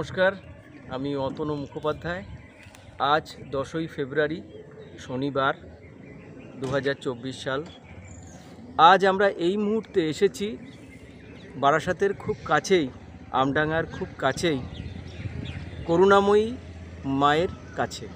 নমস্কার, আমি অতনু মুখোপাধ্যায়। আজ 10ই ফেব্রুয়ারি শনিবার 2024 সাল। আজ আমরা এই মুহূর্তে এসেছি বারাসাতের খুব কাছেই, আমডাঙ্গার খুব কাছেই করুণাময়ী মায়ের কাছে।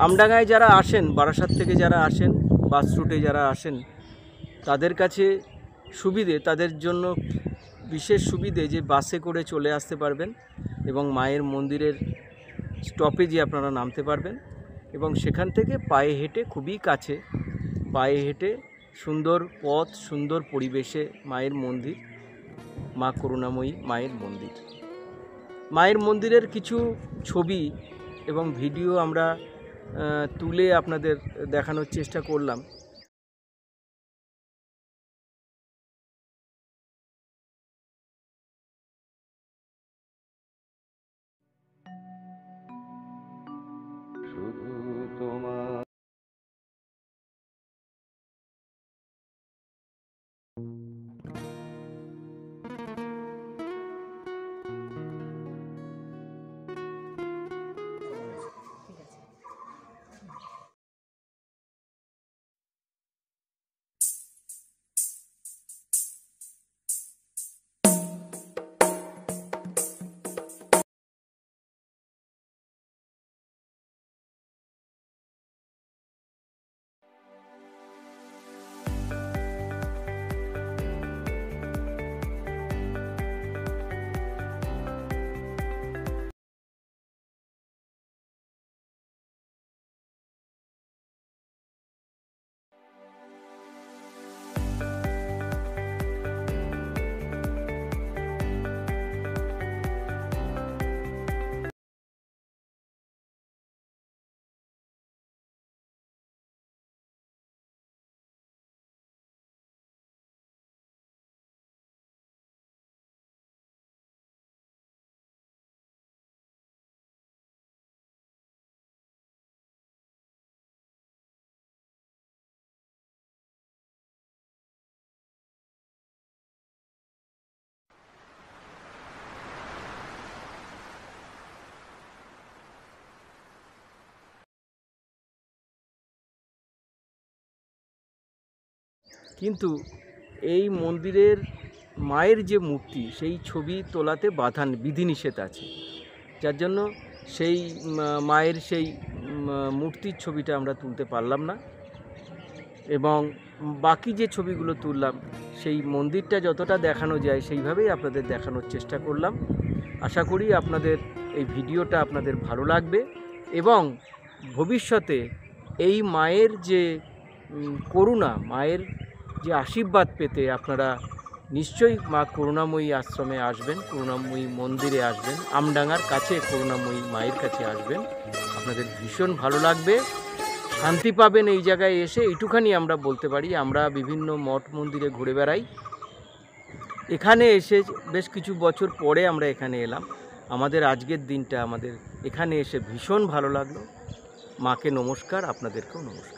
আমডাঙ্গায় যারা আসেন, বারাসাত থেকে যারা আসেন, বাস রুটে যারা আসেন, তাদের কাছে সুবিধে, তাদের জন্য বিশেষ সুবিধে যে বাসে করে চলে আসতে পারবেন এবং মায়ের মন্দিরের স্টপেজে আপনারা নামতে পারবেন এবং সেখান থেকে পায়ে হেঁটে, খুবই কাছে, পায়ে হেঁটে সুন্দর পথ, সুন্দর পরিবেশে মায়ের মন্দির, মা করুণাময়ী মায়ের মন্দির। মায়ের মন্দিরের কিছু ছবি এবং ভিডিও আমরা তুলে আপনাদের দেখানোর চেষ্টা করলাম। শুধু তোমার কিন্তু এই মন্দিরের মায়ের যে মূর্তি সেই ছবি তোলাতে বিধিনিষেধ আছে, যার জন্য সেই মায়ের সেই মূর্তির ছবিটা আমরা তুলতে পারলাম না। এবং বাকি যে ছবিগুলো তুললাম সেই মন্দিরটা যতটা দেখানো যায় সেইভাবেই আপনাদের দেখানোর চেষ্টা করলাম। আশা করি আপনাদের এই ভিডিওটা আপনাদের ভালো লাগবে এবং ভবিষ্যতে এই মায়ের যে করুণা, মায়ের যে আশীর্বাদ পেতে আপনারা নিশ্চয়ই মা করুণাময়ী আশ্রমে আসবেন, করুণাময়ী মন্দিরে আসবেন, আমডাঙ্গার কাছে করুণাময়ী মায়ের কাছে আসবেন। আপনাদের ভীষণ ভালো লাগবে, শান্তি পাবেন এই জায়গায় এসে। এইটুখানি আমরা বলতে পারি। আমরা বিভিন্ন মঠ মন্দিরে ঘুরে বেড়াই, এখানে এসে বেশ কিছু বছর পরে আমরা এখানে এলাম। আমাদের আজকের দিনটা আমাদের এখানে এসে ভীষণ ভালো লাগলো। মাকে নমস্কার, আপনাদেরকেও নমস্কার।